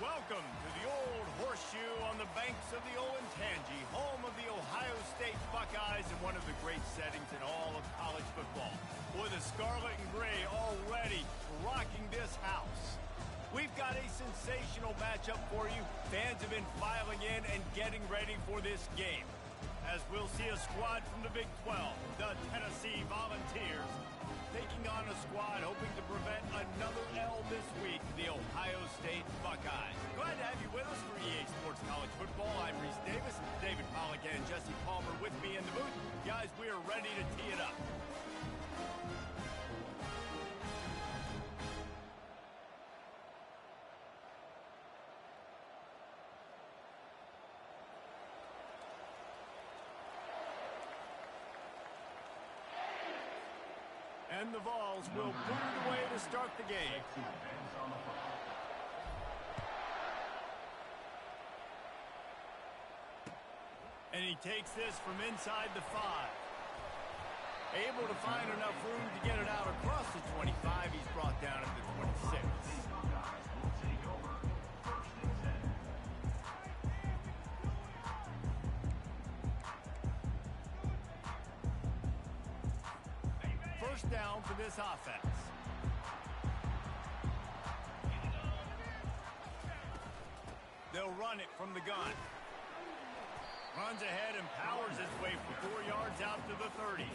welcome to the Old Horseshoe on the banks of the Olentangy, home of the Ohio State Buckeyes and one of the great settings in all of college football. Boy, the scarlet and gray already rocking this house. We've got a sensational matchup for you. Fans have been filing in and getting ready for this game, as we'll see a squad from the Big 12, the Tennessee Volunteers, taking on a squad hoping to prevent another L this week, the Ohio State Buckeyes. Glad to have you with us for EA Sports College Football. I'm Reese Davis, David Pollack and Jesse Palmer with me in the booth. Guys, we are ready to tee it up. And the Vols will put it away to start the game. And he takes this from inside the 5. Able to find enough room to get it out across the 25. He's brought down at the 26. First down for this offense. They'll run it from the gun. Runs ahead and powers his way for 4 yards out to the 30.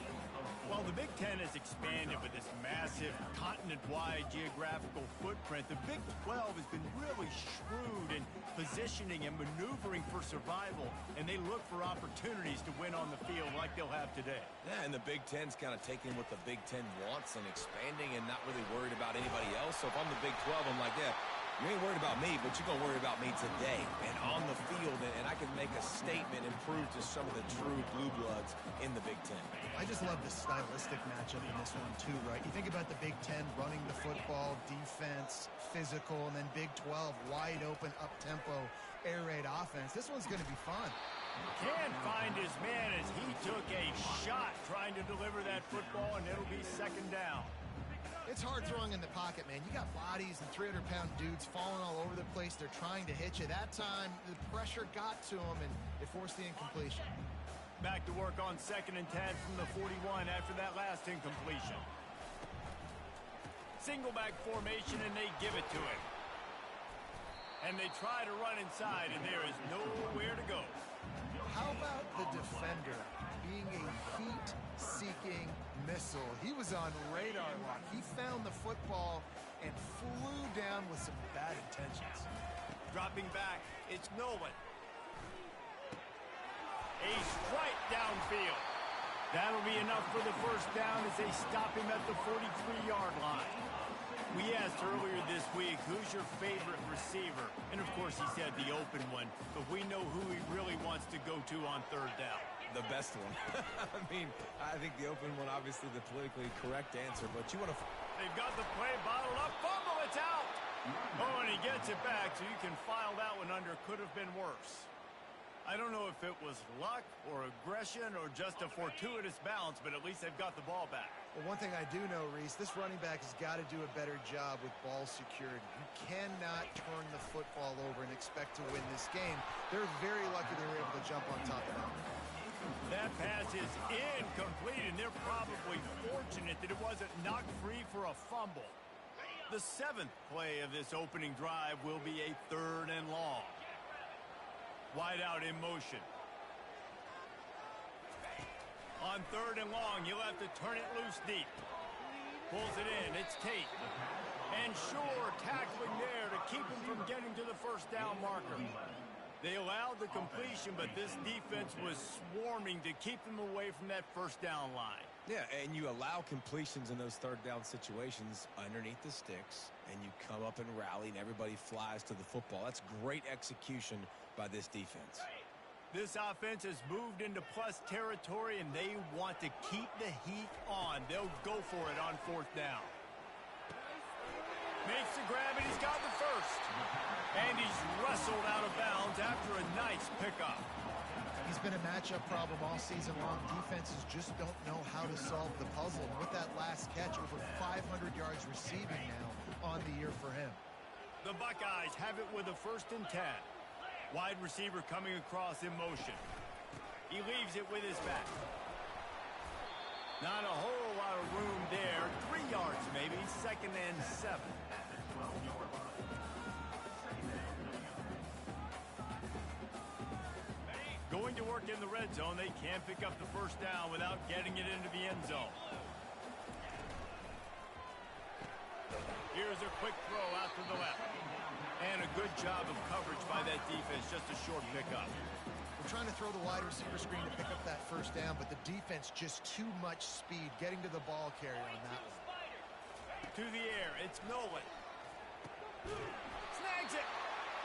While the Big Ten has expanded with this massive continent-wide geographical footprint, the Big 12 has been really shrewd in positioning and maneuvering for survival, and they look for opportunities to win on the field like they'll have today. Yeah, and the Big Ten's kind of taking what the Big Ten wants and expanding and not really worried about anybody else. So if I'm the Big 12, I'm like, yeah, you ain't worried about me, but you're going to worry about me today and on the field, and I can make a statement and prove to some of the true blue bloods in the Big Ten. I just love the stylistic matchup in this one too, right? You think about the Big Ten running the football, defense, physical, and then Big 12 wide open, up-tempo, air raid offense. This one's going to be fun. Can't find his man as he took a shot trying to deliver that football, and it'll be second down. It's hard throwing in the pocket, man. You got bodies and 300-pound dudes falling all over the place. They're trying to hit you. That time, the pressure got to them, and it forced the incompletion. Back to work on 2nd and 10 from the 41 after that last incompletion. Single back formation, and they give it to him. And they try to run inside, and there is nowhere to go. How about the defender being a heat-seeking missile? He was on radar lock. He found the football and flew down with some bad intentions. Dropping back, it's Nolan. A strike downfield. That'll be enough for the first down as they stop him at the 43-yard line. We asked earlier this week, who's your favorite receiver? And, of course, he said the open one, but we know who he really wants to go to on 3rd down. The best one. I mean, I think the open one, obviously the politically correct answer, but you want to... They've got the play bottled up. Fumble, it's out! Oh, and he gets it back, so you can file that one under could have been worse. I don't know if it was luck or aggression or just a fortuitous bounce, but at least they've got the ball back. Well, one thing I do know, Reese, this running back has got to do a better job with ball security. You cannot turn the football over and expect to win this game. They're very lucky they were able to jump on top of that. That pass is incomplete, and they're probably fortunate that it wasn't knocked free for a fumble. The 7th play of this opening drive will be a 3rd and long. Wide out in motion. On 3rd and long, you'll have to turn it loose deep. Pulls it in. It's Tate. And Shore tackling there to keep him from getting to the first down marker. They allowed the completion, but this defense was swarming to keep them away from that first down line. Yeah, and you allow completions in those 3rd down situations underneath the sticks, and you come up and rally, and everybody flies to the football. That's great execution by this defense. This offense has moved into plus territory, and they want to keep the heat on. They'll go for it on 4th down. Makes the grab, and he's got the first. And he's wrestled out of bounds after a nice pickup. He's been a matchup problem all season long. Defenses just don't know how to solve the puzzle. And with that last catch, over 500 yards receiving now on the year for him. The Buckeyes have it with a 1st and 10. Wide receiver coming across in motion. He leaves it with his back. Not a whole lot of room there. 3 yards maybe. 2nd and 7. Going to work in the red zone. They can't pick up the 1st down without getting it into the end zone. Here's a quick throw out to the left. And a good job of coverage by that defense. Just a short pickup. We're trying to throw the wide receiver screen to pick up that 1st down, but the defense just too much speed getting to the ball carrier on that one. To the air, it's Nolan. Snags it.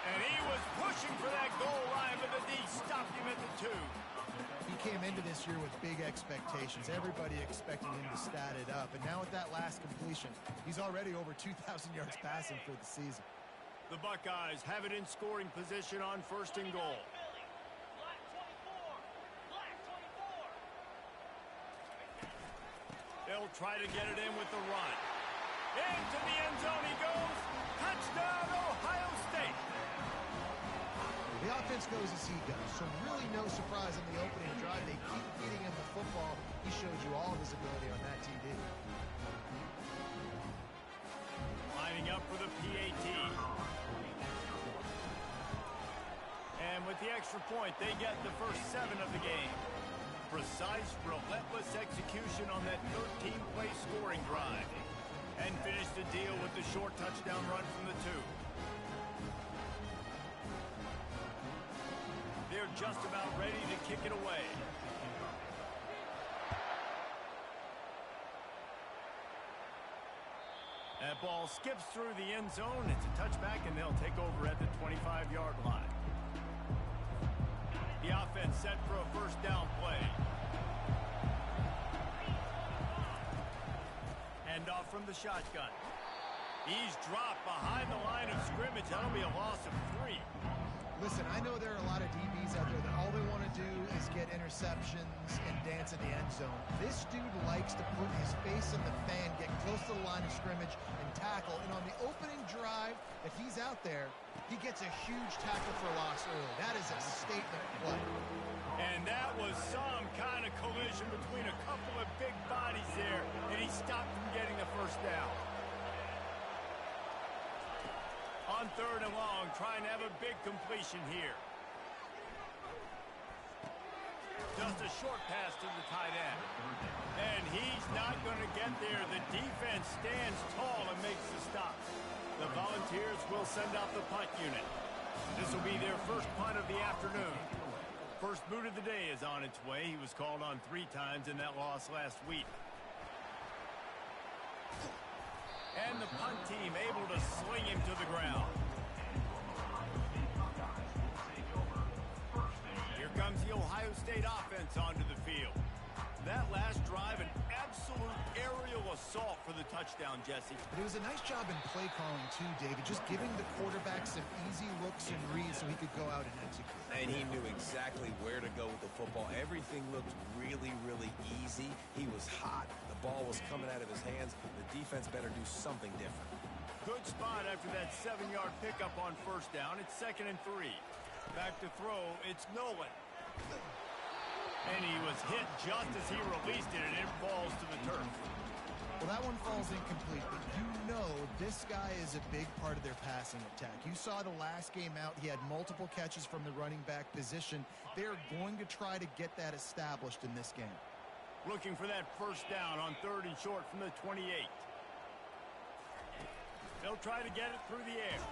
And he was pushing for that goal line, but the D stopped him at the 2. He came into this year with big expectations. Everybody expecting him to stat it up. And now with that last completion, he's already over 2,000 yards passing for the season. The Buckeyes have it in scoring position on 1st and goal. They'll try to get it in with the run. Into the end zone he goes. Touchdown, Ohio State. The offense goes as he goes, so really no surprise on the opening drive. They keep feeding him the football. He showed you all of his ability on that TD. Lining up for the PAT. And with the extra point, they get the first 7 of the game. Precise, relentless execution on that 13-play scoring drive. And finish the deal with the short touchdown run from the 2. They're just about ready to kick it away. That ball skips through the end zone. It's a touchback, and they'll take over at the 25-yard line. The offense set for a 1st down play. Hand off from the shotgun. He's dropped behind the line of scrimmage. That'll be a loss of 3. Listen, I know there are a lot of DBs out there that all they want to do is get interceptions and dance in the end zone. This dude likes to put his face in the fan, get close to the line of scrimmage, and tackle. And on the opening drive that he's out there, he gets a huge tackle for loss early. That is a statement play. And that was some kind of collision between a couple of big bodies there, and he stopped from getting the 1st down. On 3rd and long, trying to have a big completion here. Just a short pass to the tight end. And he's not going to get there. The defense stands tall and makes the stop. The Volunteers will send out the punt unit. This will be their 1st punt of the afternoon. First boot of the day is on its way. He was called on 3 times in that loss last week. And the punt team able to sling him to the ground. Here comes the Ohio State offense onto the field. That last drive, an absolute aerial assault for the touchdown, Jesse. But it was a nice job in play calling, too, David. Just giving the quarterback some easy looks and reads so he could go out and execute. And he knew exactly where to go with the football. Everything looked really, really easy. He was hot. The ball was coming out of his hands. The defense better do something different. Good spot after that 7-yard pickup on 1st down. It's 2nd and 3. Back to throw. It's Nolan. And he was hit just as he released it, and it falls to the turf. Well, that one falls incomplete, but you know this guy is a big part of their passing attack. You saw the last game out. He had multiple catches from the running back position. They're going to try to get that established in this game. Looking for that 1st down on 3rd and short from the 28. They'll try to get it through the air.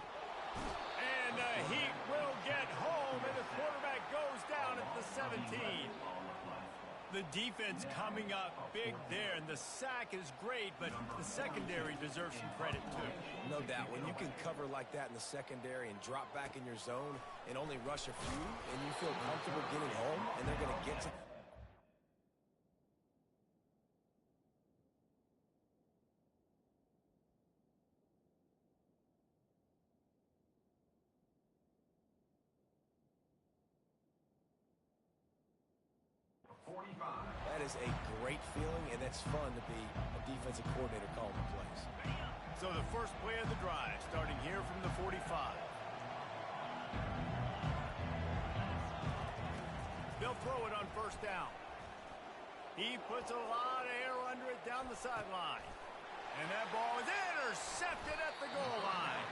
And the Heat will get home, and the quarterback goes down at the 17. The defense coming up big there, and the sack is great, but the secondary deserves some credit, too. No doubt. When you can cover like that in the secondary and drop back in your zone and only rush a few, and you feel comfortable getting home, and they're going to get to... That is a great feeling, and that's fun to be a defensive coordinator calling the plays. So the first play of the drive, starting here from the 45. They'll throw it on first down. He puts a lot of air under it down the sideline. And that ball is intercepted at the goal line.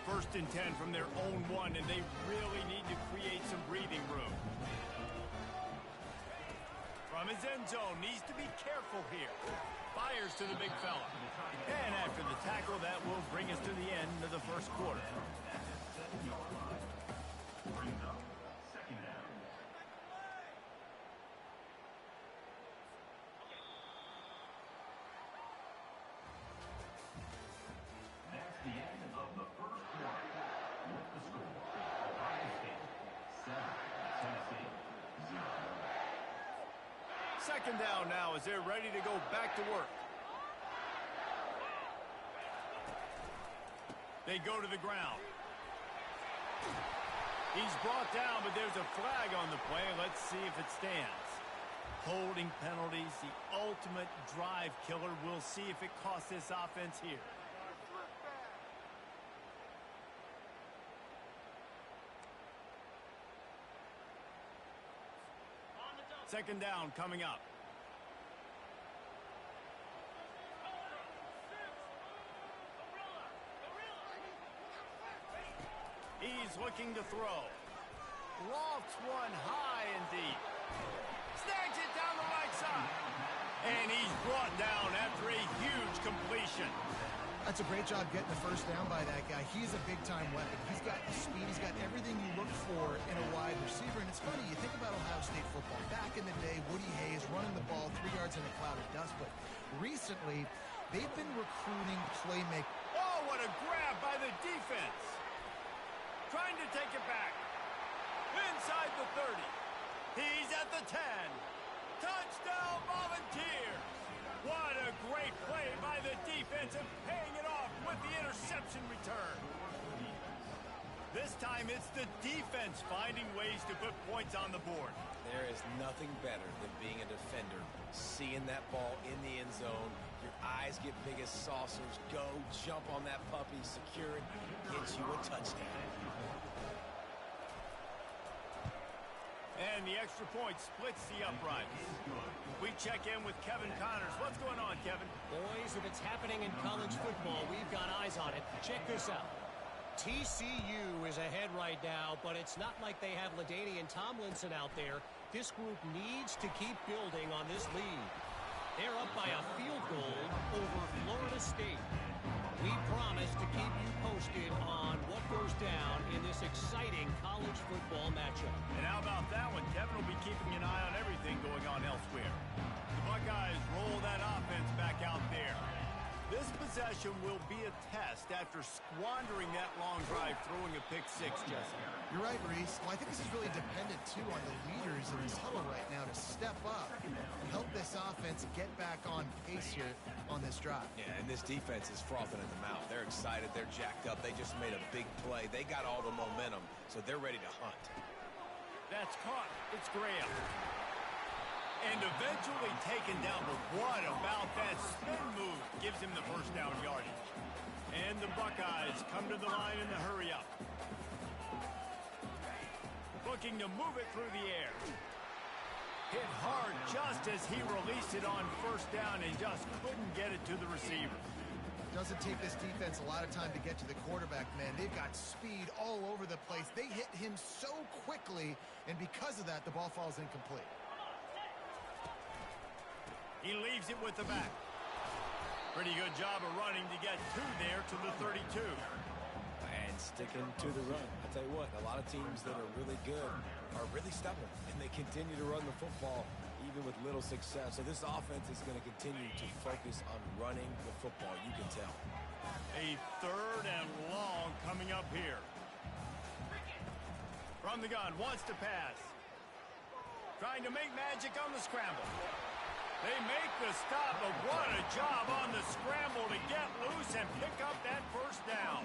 First and 10 from their own 1, and they really need to create some breathing room. From his end zone, needs to be careful here. Fires to the big fella. And after the tackle, that will bring us to the end of the first quarter. Second down now as they're ready to go back to work. They go to the ground. He's brought down, but there's a flag on the play. Let's see if it stands. Holding penalties, the ultimate drive killer. We'll see if it costs this offense here. Second down coming up. He's looking to throw. Lofts one high and deep. Snags it down the right side. And he's brought down after a huge completion. That's a great job getting the first down by that guy. He's a big-time weapon. He's got the speed. He's got everything you look for in a wide receiver. And it's funny, you think about Ohio State football. Back in the day, Woody Hayes running the ball 3 yards in a cloud of dust. But recently, they've been recruiting playmakers. Oh, what a grab by the defense. Trying to take it back. Inside the 30. He's at the 10. Touchdown, Volunteers. What a great play by the defense and paying it off with the interception return. This time it's the defense finding ways to put points on the board. There is nothing better than being a defender, seeing that ball in the end zone. Your eyes get big as saucers. Go, jump on that puppy, secure it, get you a touchdown. And the extra point splits the uprights. We check in with Kevin Connors. What's going on, Kevin? Boys, if it's happening in college football, we've got eyes on it. Check this out. TCU is ahead right now, but it's not like they have LaDainian Tomlinson out there. This group needs to keep building on this lead. They're up by a field goal over Florida State. We promise to keep you posted on what goes down in this exciting college football matchup. And how about that one? Kevin will be keeping an eye on everything going on elsewhere. The Buckeyes roll that offense back out there. This possession will be a test after squandering that long drive, throwing a pick-6, Jesse. You're right, Reese. Well, I think this is really dependent, too, on the leaders in this huddle right now to step up and help this offense get back on pace here on this drive. Yeah, and this defense is frothing at the mouth. They're excited. They're jacked up. They just made a big play. They got all the momentum, so they're ready to hunt. That's caught. It's Graham. And eventually taken down, but what about that spin move? Gives him the first down yardage. And the Buckeyes come to the line in the hurry up. Looking to move it through the air. Hit hard just as he released it on first down and just couldn't get it to the receiver. Doesn't take this defense a lot of time to get to the quarterback, man. They've got speed all over the place. They hit him so quickly, and because of that, the ball falls incomplete. He leaves it with the back. Pretty good job of running to get there to the 32. And sticking to the run. I tell you what, a lot of teams that are really good are really stubborn, and they continue to run the football even with little success. So this offense is going to continue to focus on running the football, you can tell. A third and long coming up here. From the gun, wants to pass. Trying to make magic on the scramble. They make the stop, but what a job on the scramble to get loose and pick up that first down.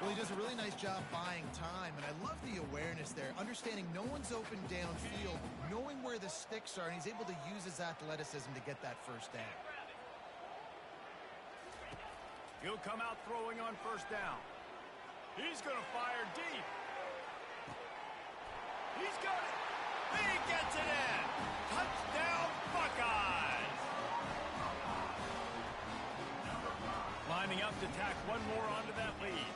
Well, Well, he does a really nice job buying time, and I love the awareness there, understanding no one's open downfield, knowing where the sticks are, and he's able to use his athleticism to get that first down. He'll come out throwing on first down. He's going to fire deep. He's got it. He gets it in. Touchdown, Buckeyes. Lining up to tack one more onto that lead.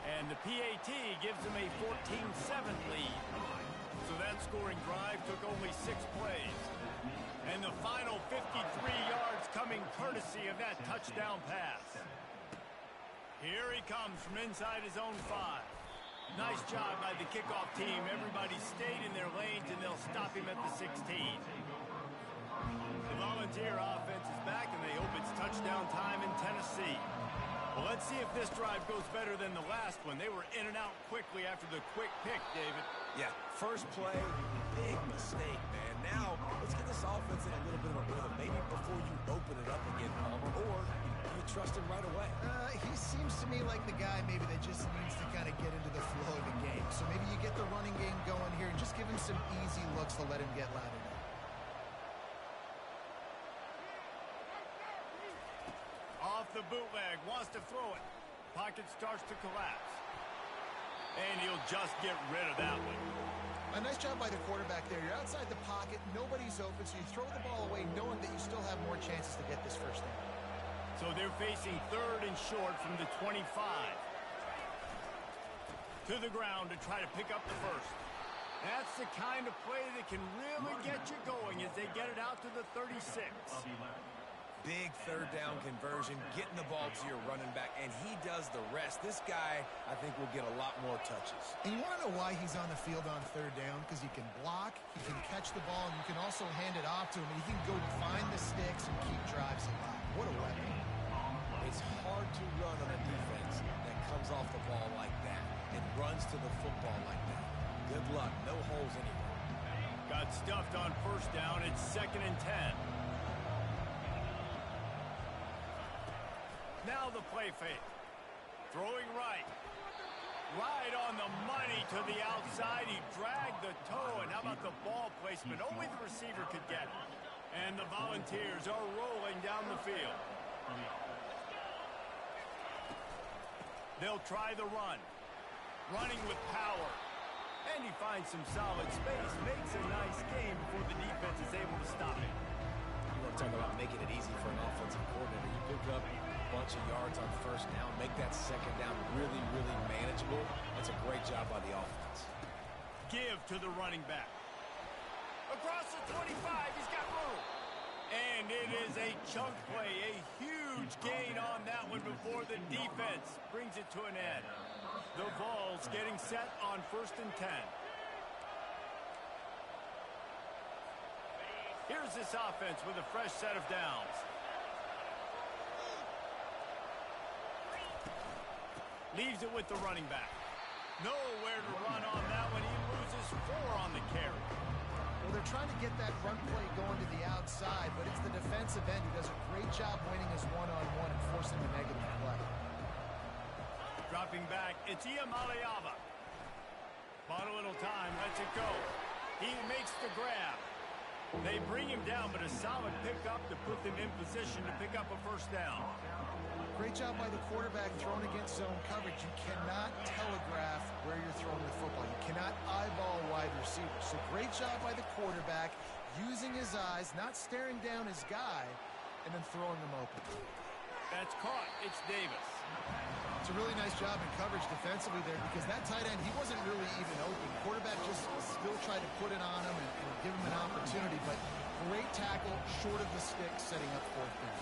And the PAT gives him a 14-7 lead. So that scoring drive took only 6 plays. And the final 53 yards coming courtesy of that touchdown pass. Here he comes from inside his own 5. Nice job by the kickoff team. Everybody stayed in their lanes, and they'll stop him at the 16. The Volunteer offense is back, and they hope it's touchdown time in Tennessee. Well, let's see if this drive goes better than the last one. They were in and out quickly after the quick pick, David. Yeah, first play, big mistake, man. Now, let's get this offense in a little bit of a rhythm. Maybe before you open it up again, Palmer, or do you trust him right away? He seems to me like the guy maybe that just needs to kind of get into the flow of the game. So maybe you get the running game going here and just give him some easy looks to let him get louder. Off the bootleg, wants to throw it. Pocket starts to collapse. And he'll just get rid of that one. A nice job by the quarterback there. You're outside the pocket, nobody's open, so you throw the ball away knowing that you still have more chances to get this first down. So they're facing 3rd and short from the 25. To the ground to try to pick up the first. That's the kind of play that can really get you going as they get it out to the 36. Big 3rd down conversion, getting the ball to your running back, and he does the rest. This guy, I think, will get a lot more touches. And you want to know why he's on the field on 3rd down? Because he can block, he can catch the ball, and you can also hand it off to him, and he can go find the sticks and keep drives alive. What a weapon. It's hard to run on a defense that comes off the ball like that and runs to the football like that. Good luck. No holes anywhere. Got stuffed on first down. It's 2nd and 10. Now the play fake. Throwing right. Right on the money to the outside. He dragged the toe, and how about the ball placement? Only the receiver could get it. And the Volunteers are rolling down the field. They'll try the run. Running with power. And he finds some solid space. Makes a nice game before the defense is able to stop it. You want to talk about making it easy for an offensive coordinator. You pick up a bunch of yards on first down, make that second down really, really manageable. That's a great job by the offense. Give to the running back. Across the 25, he's got room. And it is a chunk play, a huge gain on that one before the defense brings it to an end. The Vols getting set on 1st and 10. Here's this offense with a fresh set of downs. Leaves it with the running back. Nowhere to run on that one. He loses 4 on the carry. Well, they're trying to get that run play going to the outside, but it's the defensive end who does a great job winning his one-on-one and forcing the negative play. Dropping back, it's Iamaleava. Bought a little time, lets it go. He makes the grab. They bring him down, but a solid pickup to put them in position to pick up a first down. Great job by the quarterback throwing against zone coverage. You cannot telegraph where you're throwing the football. You cannot eyeball wide receivers. So great job by the quarterback using his eyes, not staring down his guy, and then throwing him open. That's caught. It's Davis. It's a really nice job in coverage defensively there because that tight end, he wasn't really even open. Quarterback just still tried to put it on him and give him an opportunity, but great tackle short of the stick setting up 4th down.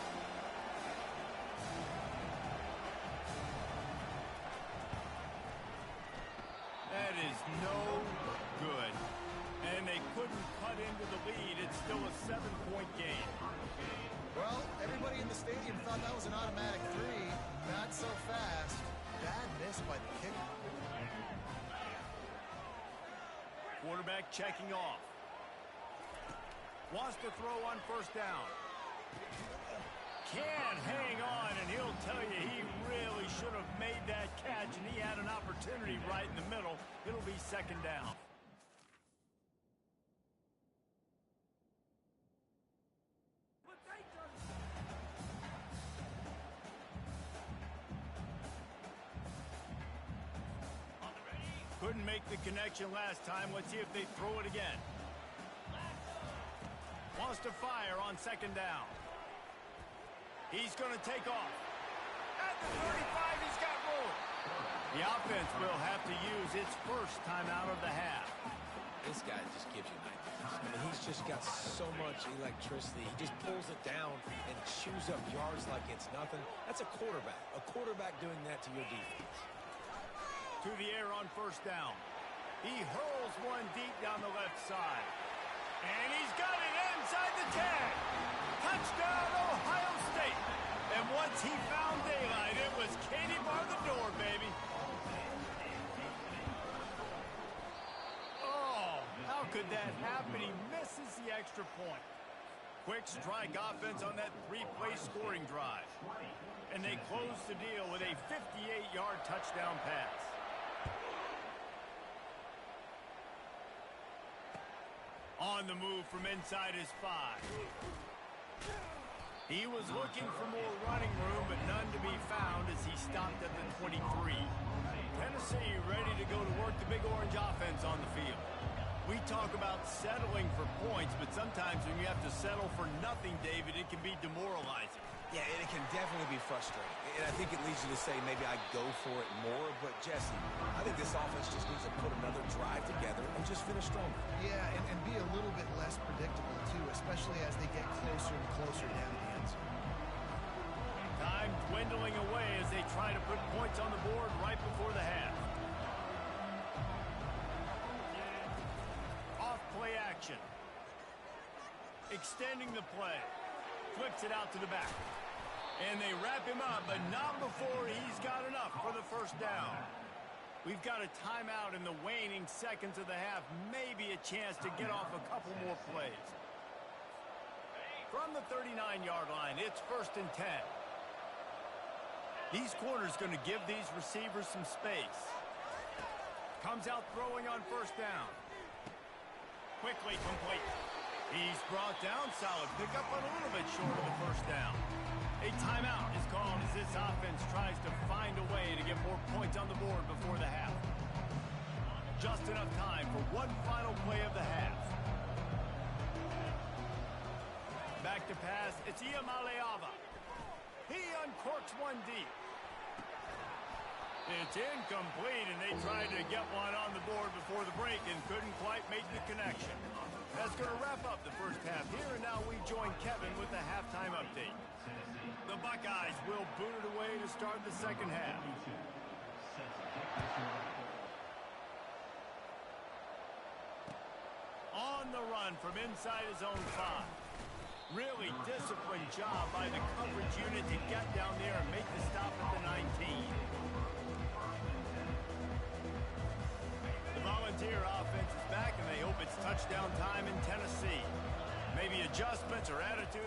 That is no good. And they couldn't cut into the lead. It's still a 7-point game. Well, everybody in the stadium thought that was an automatic 3. Not so fast. Bad miss by the kicker. Quarterback checking off. Wants to throw on first down. Can't hang on, and he'll tell you he really opportunity right in the middle. It'll be second down. Couldn't make the connection last time. Let's see if they throw it again. Wants to fire on second down. He's going to take off. At the 35, he's got room. The offense will have to use its first timeout of the half. This guy just gives you nightmares. I mean, he's just got so much electricity. He just pulls it down and chews up yards like it's nothing. That's a quarterback. A quarterback doing that to your defense. To the air on first down. He hurls one deep down the left side. And he's got it inside the 10. Touchdown, Ohio State. And once he found daylight, it was Katie bar the door, baby. Oh, how could that happen? He misses the extra point. Quick strike offense on that three-play scoring drive. And they close the deal with a 58-yard touchdown pass. On the move from inside his 5. He was looking for more running room, but none to be found as he stopped at the 23. Tennessee ready to go to work the Big Orange offense on the field. We talk about settling for points, but sometimes when you have to settle for nothing, David, it can be demoralizing. Yeah, and it can definitely be frustrating. And I think it leads you to say maybe I go for it more. But, Jesse, I think this offense just needs to put another drive together and just finish stronger. Yeah, and be a little bit less predictable, too, especially as they get closer and closer down the end zone. Time dwindling away as they try to put points on the board right before the half. Off play action. Extending the play. Flips it out to the back. And they wrap him up, but not before he's got enough for the first down. We've got a timeout in the waning seconds of the half. Maybe a chance to get off a couple more plays. From the 39-yard line, it's first and 10. These corners going to give these receivers some space. Comes out throwing on first down. Quickly complete. He's brought down. Solid pickup, but a little bit short of the first down. A timeout is called as this offense tries to find a way to get more points on the board before the half. Just enough time for one final play of the half. Back to pass. It's Iamaleava. He uncorks one deep. It's incomplete, and they tried to get one on the board before the break and couldn't quite make the connection. That's going to wrap up the first half here, and now we join Kevin with the halftime update. The Buckeyes will boot it away to start the second half. On the run from inside his own 5. Really disciplined job by the coverage unit to get down there and make the stop at the 19. The Volunteer offense is back, and they hope it's touchdown time in Tennessee. Maybe adjustments or attitude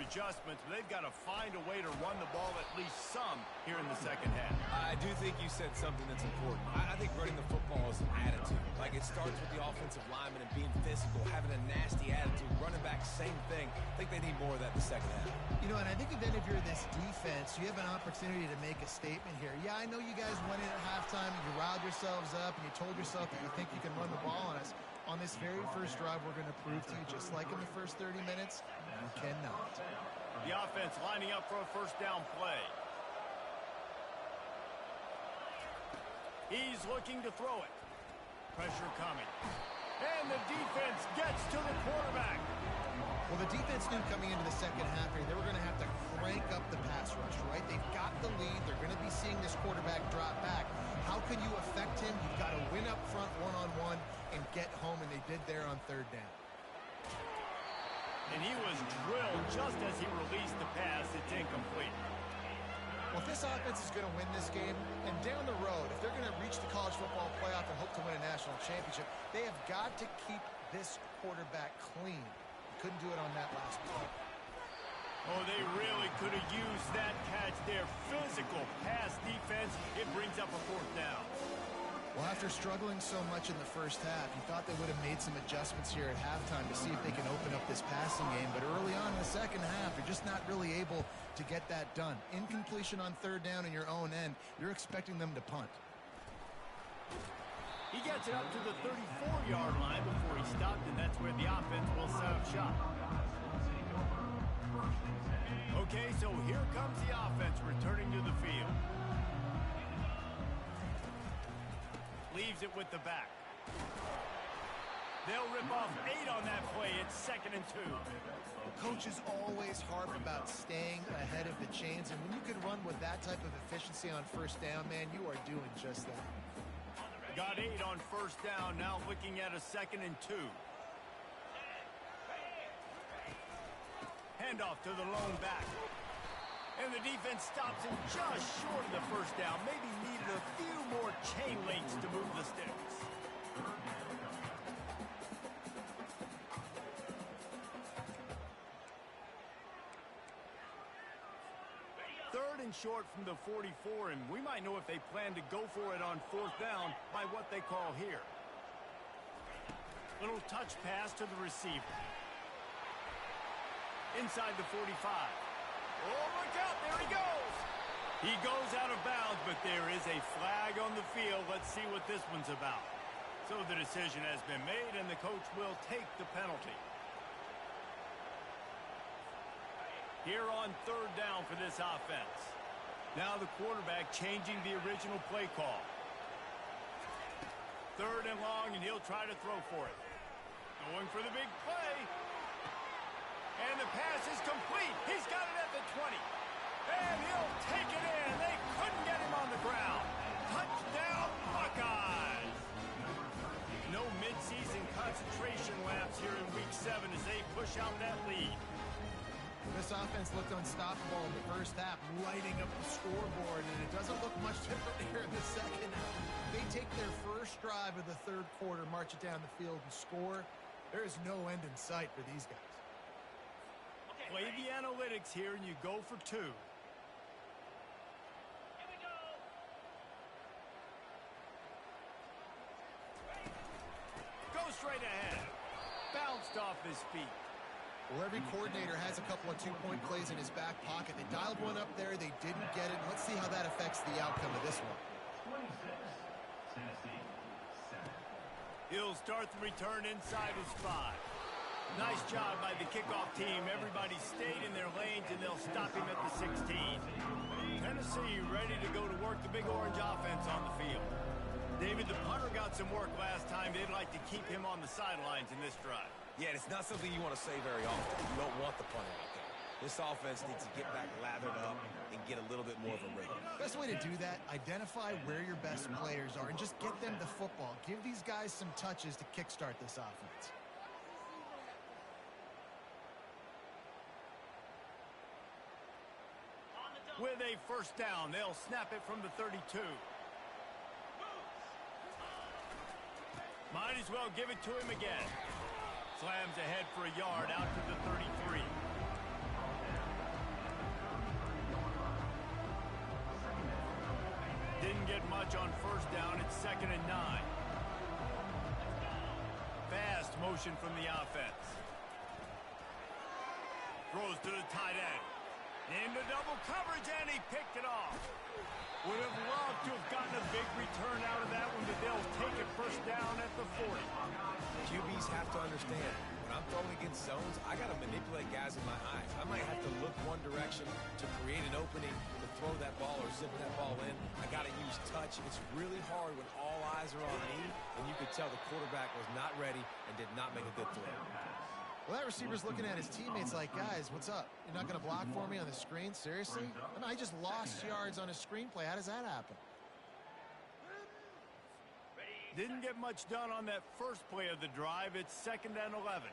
adjustments, but they've got to find a way to run the ball at least some here in the second half. I do think you said something that's important. I think running the football is an attitude. Like, it starts with the offensive lineman and being physical, having a nasty attitude. Running back, same thing. I think they need more of that in the second half. You know, and I think then if you're this defense, you have an opportunity to make a statement here. Yeah, I know you guys went in at halftime and you riled yourselves up and you told yourself that you think you can run the ball on us. On this very first drive, we're going to prove to you, just like in the first 30 minutes, you cannot. The offense lining up for a first down play. He's looking to throw it. Pressure coming. And the defense gets to the quarterback. Well, the defense knew coming into the second half here, they were going to have to crank up the pass rush, right? They've got the lead. They're going to be seeing this quarterback drop back. How can you affect him? You've got to win up front one-on-one and get home, and they did there on third down. And he was drilled just as he released the pass. It's incomplete. Well, if this offense is going to win this game, and down the road, if they're going to reach the college football playoff and hope to win a national championship, they have got to keep this quarterback clean. Couldn't do it on that last play. Oh, they really could have used that catch there. Physical pass defense. It brings up a fourth down. Well, after struggling so much in the first half, you thought they would have made some adjustments here at halftime to see if they can open up this passing game. But early on in the second half, they're just not really able to get that done. Incompletion on third down in your own end, you're expecting them to punt. He gets it up to the 34-yard line before he stopped, and that's where the offense will set up shop. Okay, so here comes the offense returning to the field. Leaves it with the back. They'll rip off 8 on that play. It's 2nd and 2. Coaches always harp about staying ahead of the chains, and when you can run with that type of efficiency on first down, man, you are doing just that. Got 8 on first down, now looking at a 2nd and 2. Handoff to the lone back. And the defense stops him just short of the first down. Maybe needed a few more chain links to move the sticks. Third and short from the 44, and we might know if they plan to go for it on fourth down by what they call here. Little touch pass to the receiver. Inside the 45. Oh, look out, there he goes. He goes out of bounds, but there is a flag on the field. Let's see what this one's about. So the decision has been made, and the coach will take the penalty. Here on third down for this offense. Now the quarterback changing the original play call. Third and long, and he'll try to throw for it. Going for the big play. And the pass is complete. He's got it at the 20. And he'll take it in. They couldn't get him on the ground. Touchdown, Buckeyes. No midseason concentration lapse here in Week 7 as they push out that lead. This offense looked unstoppable in the first half, lighting up the scoreboard, and it doesn't look much different here in the second. They take their first drive of the third quarter, march it down the field, and score. There is no end in sight for these guys. Play the analytics here, and you go for 2. Go straight ahead. Bounced off his feet. Well, every coordinator has a couple of two-point plays in his back pocket. They dialed one up there. They didn't get it. Let's see how that affects the outcome of this one. He'll start the return inside his 5. Nice job by the kickoff team. Everybody stayed in their lanes, and they'll stop him at the 16. Tennessee ready to go to work the Big Orange offense on the field. David, the punter got some work last time. They'd like to keep him on the sidelines in this drive. Yeah, it's not something you want to say very often. You don't want the punter out there. This offense needs to get back lathered up and get a little bit more of a rhythm. Best way to do that, identify where your best players are and just get them the football. Give these guys some touches to kickstart this offense. With a first down, they'll snap it from the 32. Might as well give it to him again. Slams ahead for a yard out to the 33. Didn't get much on first down. It's 2nd and 9. Fast motion from the offense. Throws to the tight end. Into double coverage, and he picked it off. Would have loved to have gotten a big return out of that one, but they'll take it first down at the 40. QBs have to understand, when I'm throwing against zones, I got to manipulate guys in my eyes. I might have to look one direction to create an opening to throw that ball or zip that ball in. I got to use touch. It's really hard when all eyes are on me, and you could tell the quarterback was not ready and did not make a good throw. Well, that receiver's looking at his teammates like, guys, what's up? You're not going to block for me on the screen? Seriously? I mean, I just lost yards on a screenplay. How does that happen? Didn't get much done on that first play of the drive. It's 2nd and 11.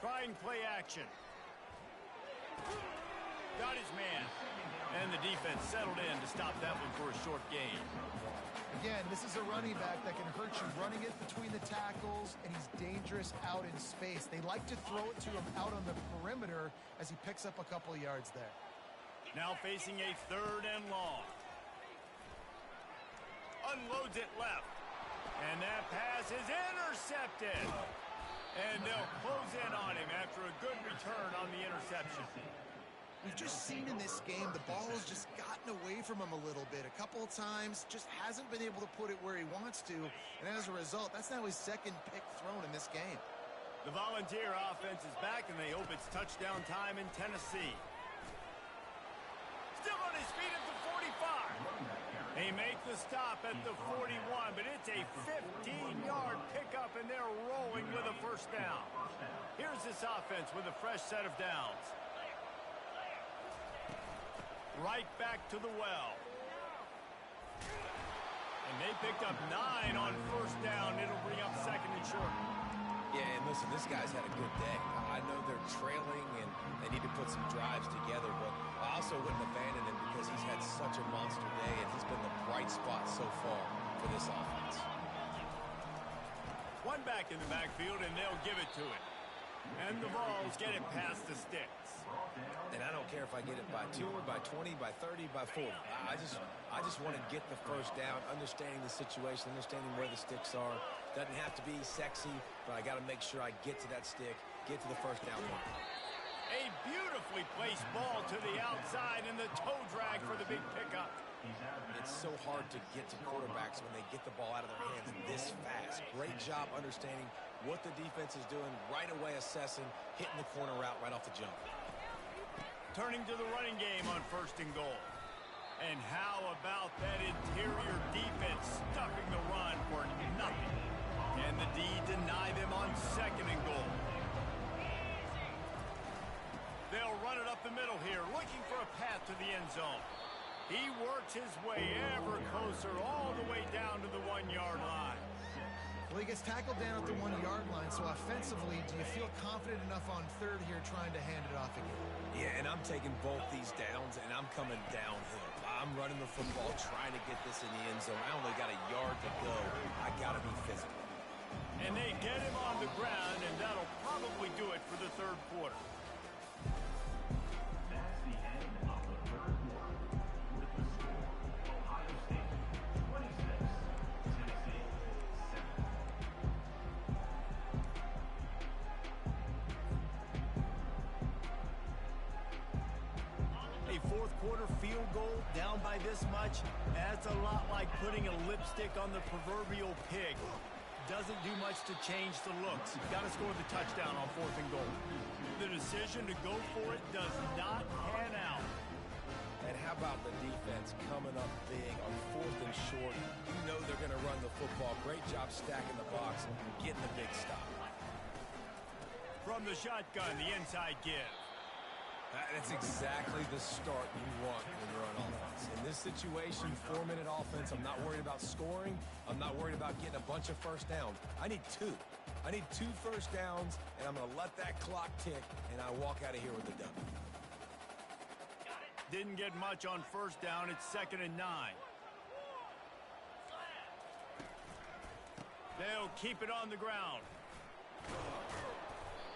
Try and play action. Got his man. And the defense settled in to stop that one for a short gain. Again, this is a running back that can hurt you running it between the tackles, and he's dangerous out in space. They like to throw it to him out on the perimeter as he picks up a couple of yards there. Now facing a 3rd and long. unloads it left. And that pass is intercepted. And they'll close in on him after a good return on the interception. We've just seen in this game the ball has just gotten away from him a little bit. A couple of times, just hasn't been able to put it where he wants to. And as a result, that's now his second pick thrown in this game. The Volunteer offense is back, and they hope it's touchdown time in Tennessee. Still on his feet at the 45. They make the stop at the 41, but it's a 15-yard pickup, and they're rolling with a first down. Here's this offense with a fresh set of downs. Right back to the well. And they picked up 9 on first down. It'll bring up second and short. Yeah, and listen, this guy's had a good day. I know they're trailing and they need to put some drives together, but I also wouldn't abandon him because he's had such a monster day and he's been the bright spot so far for this offense. One back in the backfield, and they'll give it to him. And the Vols get it past the sticks. And I don't care if I get it by 2 or by 20, by 30, by 40. I just want to get the first down, understanding the situation, understanding where the sticks are. Doesn't have to be sexy, but I got to make sure I get to that stick, get to the first down point. A beautifully placed ball to the outside, and the toe drag for the big pickup. It's so hard to get to quarterbacks when they get the ball out of their hands this fast. Great job understanding what the defense is doing, right away assessing, hitting the corner route right off the jump. Turning to the running game on first and goal. And how about that interior defense stuffing the run for nothing? Can the D deny them on second and goal? They'll run it up the middle here, looking for a path to the end zone. He works his way ever closer all the way down to the 1-yard line. Well, he gets tackled down at the 1-yard line, so offensively, do you feel confident enough on third here trying to hand it off again? Yeah, and I'm taking both these downs, and I'm coming downhill. I'm running the football, trying to get this in the end zone. I only got a yard to go. I got to be physical. And they get him on the ground, and that'll probably do it for the third quarter. That's the end of the third quarter. With the score, Ohio State 26, Tennessee 7. A fourth quarter field goal down by this much, that's a lot like putting a lipstick on the proverbial pig. Doesn't do much to change the looks. You've got to score the touchdown on fourth and goal. The decision to go for it does not pan out. And how about the defense coming up big on fourth and short? You know they're going to run the football. Great job stacking the box and getting the big stop. From the shotgun, the inside give. That's exactly the start you want when you're on offense. In this situation, 4-minute offense, I'm not worried about scoring. I'm not worried about getting a bunch of first downs. I need 2. I need 2 first downs, and I'm going to let that clock tick, and I walk out of here with a W. Didn't get much on first down. It's 2nd and 9. They'll keep it on the ground.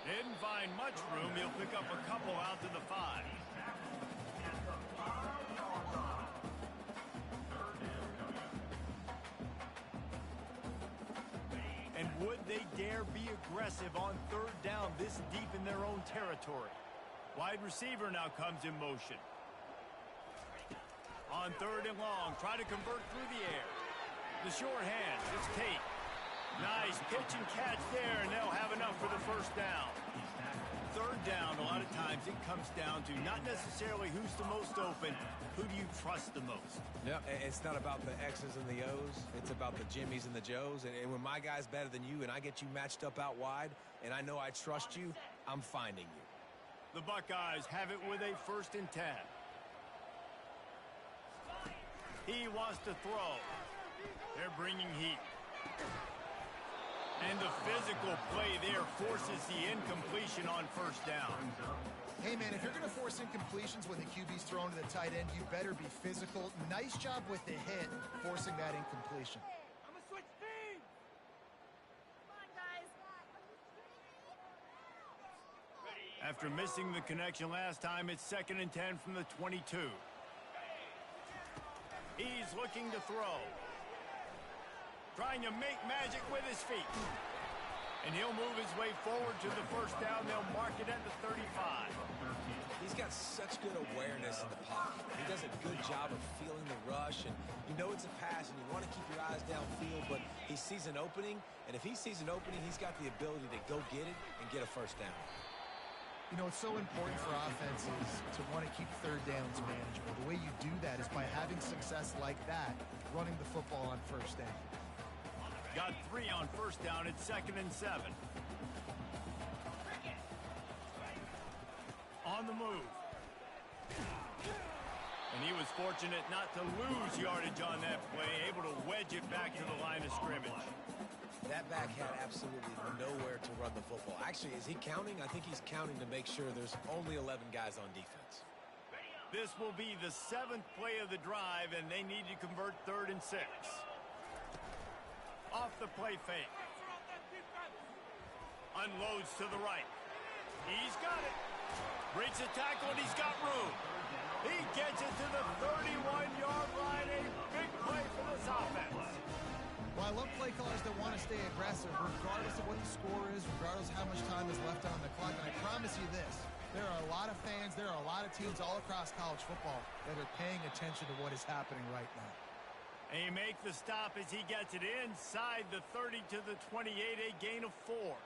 Didn't find much room. He'll pick up a couple out to the 5. And would they dare be aggressive on third down this deep in their own territory? Wide receiver now comes in motion. On third and long, try to convert through the air. The short hand, it's Tate. Nice pitch and catch there, and they'll have enough for the first down. Third down, a lot of times it comes down to not necessarily who's the most open, who do you trust the most? Yeah, it's not about the X's and the O's. It's about the Jimmys and the Joes. And when my guy's better than you and I get you matched up out wide, and I know I trust you, I'm finding you. The Buckeyes have it with a 1st and 10. He wants to throw. They're bringing heat. And the physical play there forces the incompletion on first down. Hey, man, if you're going to force incompletions when the QB's thrown to the tight end, you better be physical. Nice job with the hit, forcing that incompletion. I'm going to switch teams. Come on, guys. After missing the connection last time, it's 2nd and 10 from the 22. He's looking to throw. trying to make magic with his feet. And he'll move his way forward to the first down. They'll mark it at the 35. He's got such good awareness in the pocket. He does a good job of feeling the rush, and you know it's a pass, and you want to keep your eyes downfield, but he sees an opening, and if he sees an opening, he's got the ability to go get it and get a first down. You know, it's so important for offenses to want to keep third downs manageable. The way you do that is by having success like that, running the football on first down. Got 3 on first down. It's 2nd and 7. On the move. And he was fortunate not to lose yardage on that play, able to wedge it back to the line of scrimmage. That back had absolutely nowhere to run the football. Actually, is he counting? I think he's counting to make sure there's only 11 guys on defense. This will be the 7th play of the drive, and they need to convert 3rd and 6. Off the play fake. Unloads to the right. He's got it. Breaks a tackle, and he's got room. He gets it to the 31-yard line. A big play for this offense. Well, I love play callers that want to stay aggressive, regardless of what the score is, regardless of how much time is left on the clock. And I promise you this, there are a lot of fans, there are a lot of teams all across college football that are paying attention to what is happening right now. And he makes the stop as he gets it inside the 30 to the 28, a gain of 4.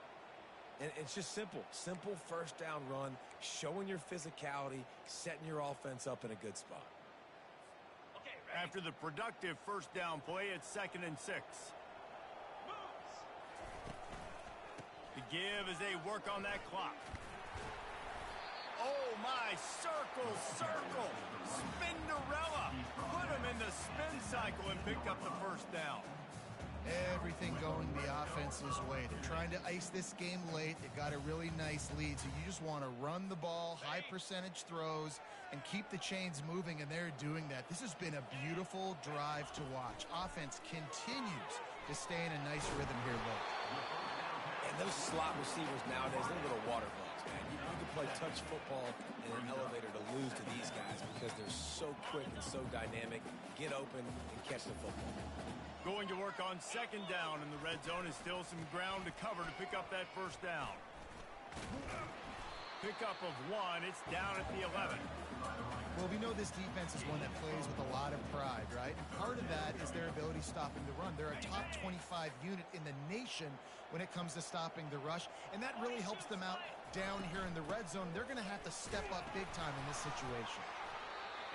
And it's just simple first down run, showing your physicality, setting your offense up in a good spot. After the productive first down play, it's 2nd and 6. The give as they work on that clock. Oh, my, circle, Spinderella. Put him in the spin cycle and picked up the first down. Everything going the offense's way. They're trying to ice this game late. They've got a really nice lead, so you just want to run the ball, high percentage throws, and keep the chains moving, and they're doing that. This has been a beautiful drive to watch. Offense continues to stay in a nice rhythm here late. And those slot receivers nowadays, they're little water bugs, man. You can play touch football in an elevator to lose to these guys because they're so quick and so dynamic. Get open and catch the football. Going to work on 2nd down, and the red zone is still some ground to cover to pick up that first down. Pickup of 1. It's down at the 11. Well, we know this defense is one that plays with a lot of pride, right? And part of that is their ability stopping the run. They're a top 25 unit in the nation when it comes to stopping the rush, and that really helps them out down here in the red zone. They're going to have to step up big time in this situation.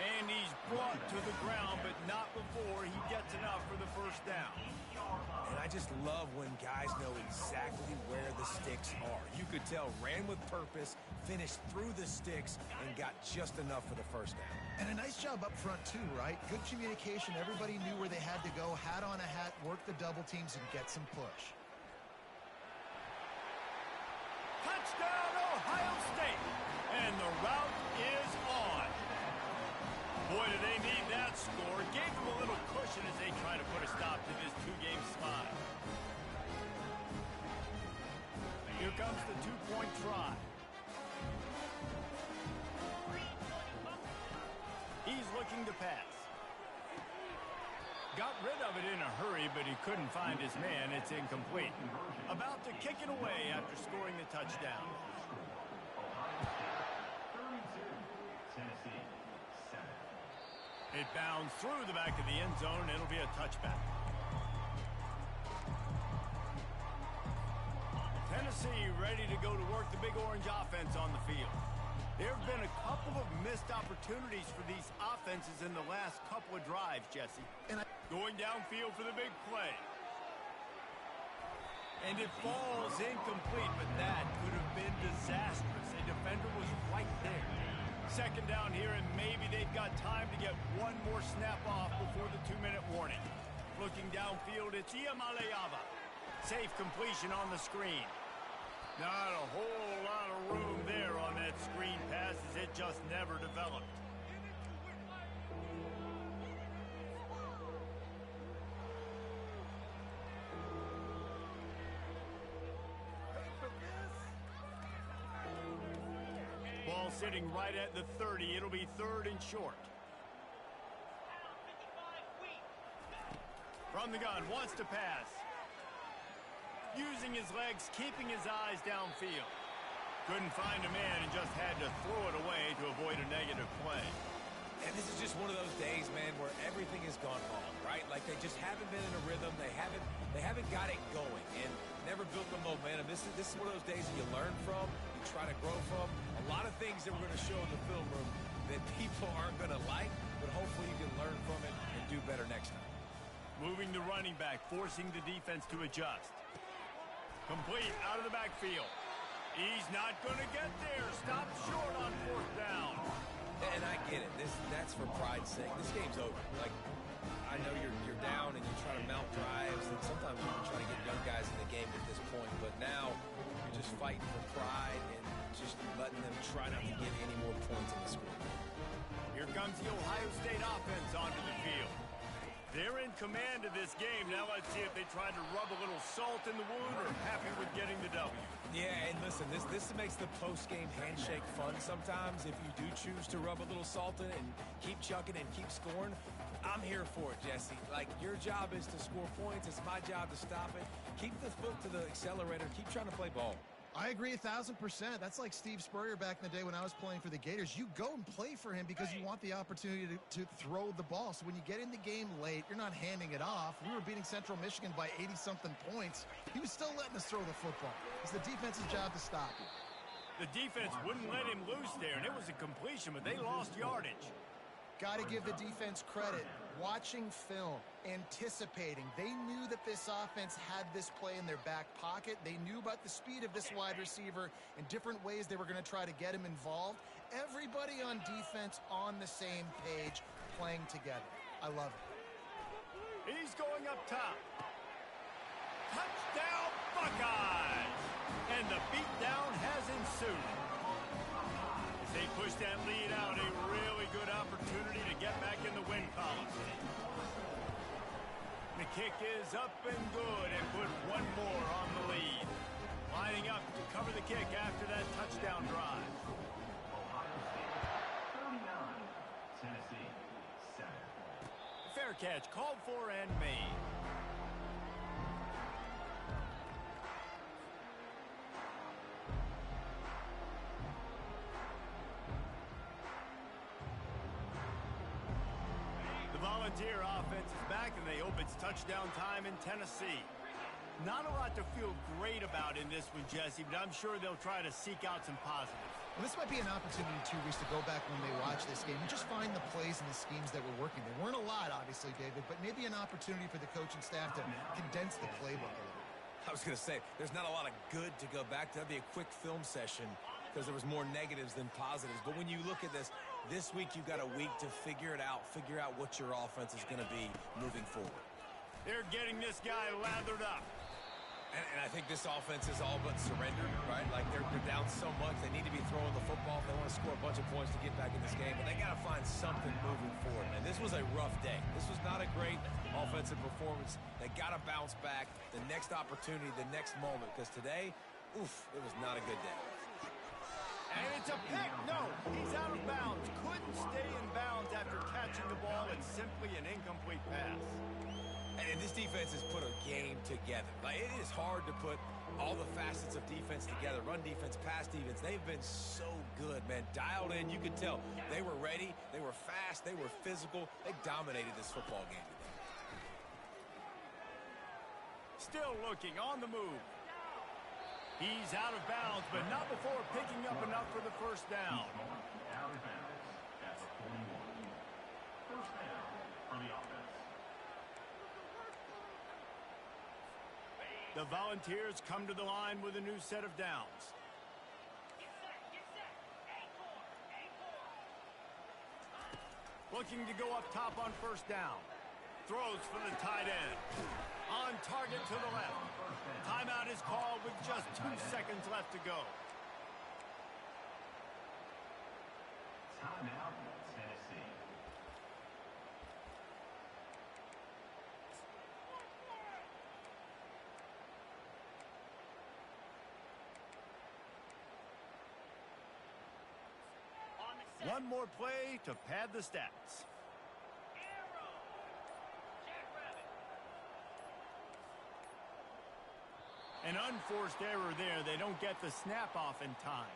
And he's brought to the ground, but not before he gets enough for the first down. And I just love when guys know exactly where the sticks are. You could tell, ran with purpose, finished through the sticks, and got just enough for the first down. And a nice job up front, too, right? Good communication. Everybody knew where they had to go, hat on a hat, work the double teams, and get some push. Touchdown, Ohio State! And the route is on. Boy, do they need that score. Gave them a little cushion as they try to put a stop to this 2-game slide. Here comes the 2-point try. He's looking to pass. Got rid of it in a hurry, but he couldn't find his man. It's incomplete. About to kick it away after scoring the touchdown. It bounds through the back of the end zone. It'll be a touchback. Tennessee ready to go to work the Big Orange offense on the field. There have been a couple of missed opportunities for these offenses in the last couple of drives, Jesse. Going downfield for the big play. And it falls incomplete, but that could have been disastrous. A defender was right there. 2nd down here, and maybe they've got time to get one more snap off before the 2-minute warning. Looking downfield, it's Iamaleava. Safe completion on the screen. Not a whole lot of room there on that screen pass as it just never developed. Ball sitting right at the 30. It'll be 3rd and short. From the gun, wants to pass. Using his legs, keeping his eyes downfield. Couldn't find a man and just had to throw it away to avoid a negative play. And this is just one of those days, man, where everything has gone wrong, right? Like they just haven't been in a rhythm. They haven't got it going and never built the momentum. This is one of those days that you learn from, you try to grow from. A lot of things that we're going to show in the film room that people aren't going to like, but hopefully you can learn from it and do better next time. Moving the running back, forcing the defense to adjust. Complete out of the backfield. He's not going to get there. Stop short on 4th down. And I get it. That's for pride's sake. This game's over. Like, I know you're down and you try to mount drives, and sometimes you can try to get young guys in the game at this point. But now you're just fighting for pride and just letting them try not to get any more points in the score. Here comes the Ohio State offense onto the field. They're in command of this game. Now let's see if they try to rub a little salt in the wound or happy with getting the W. Yeah, and listen, this makes the post-game handshake fun sometimes. If you do choose to rub a little salt in it and keep chucking and keep scoring, I'm here for it, Jesse. Like, your job is to score points. It's my job to stop it. Keep the foot to the accelerator. Keep trying to play ball. I agree 1,000%. That's like Steve Spurrier back in the day when I was playing for the Gators. You go and play for him because you want the opportunity to throw the ball. So when you get in the game late, you're not handing it off. We were beating Central Michigan by 80-something points. He was still letting us throw the football. It's the defense's job to stop you. The defense wouldn't let him loose there, and it was a completion, but they lost yardage. Got to give the defense credit. Watching film, anticipating. They knew that this offense had this play in their back pocket. They knew about the speed of this wide receiver and different ways they were going to try to get him involved. Everybody on defense on the same page, playing together. I love it. He's going up top. Touchdown, Buckeyes! And the beatdown has ensued. As they push that lead out, a really good opportunity to get back in the win column. The kick is up and good and put one more on the lead. Lining up to cover the kick after that touchdown drive. Ohio State 39, Tennessee 7. Fair catch called for and made. Volunteer offense is back, and they hope it's touchdown time in Tennessee. Not a lot to feel great about in this one, Jesse, but I'm sure they'll try to seek out some positives. Well, this might be an opportunity, too, Reese, to go back when they watch this game and just find the plays and the schemes that were working. There weren't a lot, obviously, David, but maybe an opportunity for the coaching staff to condense the playbook a little. I was going to say, there's not a lot of good to go back to. That'd be a quick film session because there was more negatives than positives. But when you look at this week you've got a week to figure it out, figure out what your offense is going to be moving forward. They're getting this guy lathered up. And I think this offense is all but surrendered, right? Like, they're down so much. They need to be throwing the football if they want to score a bunch of points to get back in this game. But they got to find something moving forward, man. This was a rough day. This was not a great offensive performance. They got to bounce back the next opportunity, the next moment. Because today, oof, it was not a good day. And it's a pick. No, he's out of bounds. Couldn't stay in bounds after catching the ball. It's simply an incomplete pass. And this defense has put a game together. Like, it is hard to put all the facets of defense together. Run defense, pass defense. They've been so good, man. Dialed in. You could tell they were ready. They were fast. They were physical. They dominated this football game today. Still looking on the move. He's out of bounds, but not before picking up enough for the first down. Out of bounds at the 41. First down for the offense. The Volunteers come to the line with a new set of downs. Looking to go up top on first down. Throws for the tight end. On target to the left. Timeout is called with just 2 seconds left to go. Timeout, Tennessee. One more play to pad the stats. An unforced error there. They don't get the snap off in time.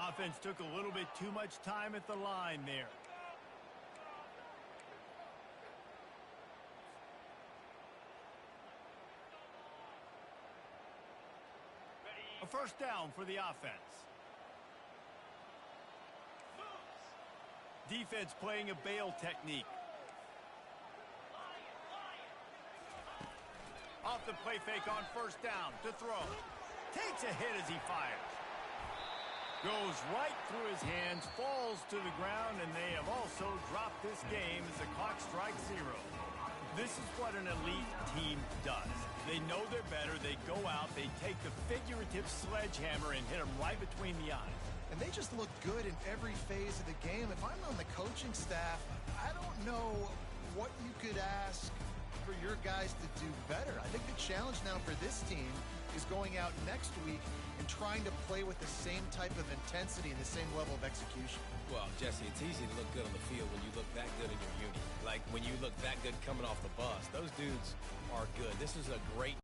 Offense took a little bit too much time at the line there. A first down for the offense. Defense playing a bail technique. Off the play fake on first down to throw. Takes a hit as he fires. Goes right through his hands, falls to the ground, and they have also dropped this game as the clock strikes 0. This is what an elite team does. They know they're better. They go out, they take the figurative sledgehammer and hit them right between the eyes. And they just look good in every phase of the game. If I'm on the coaching staff, I don't know what you could ask for your guys to do better. I think the challenge now for this team is going out next week and trying to play with the same type of intensity and the same level of execution. Well, Jesse, it's easy to look good on the field when you look that good in your unit. Like when you look that good coming off the bus. Those dudes are good. This is a great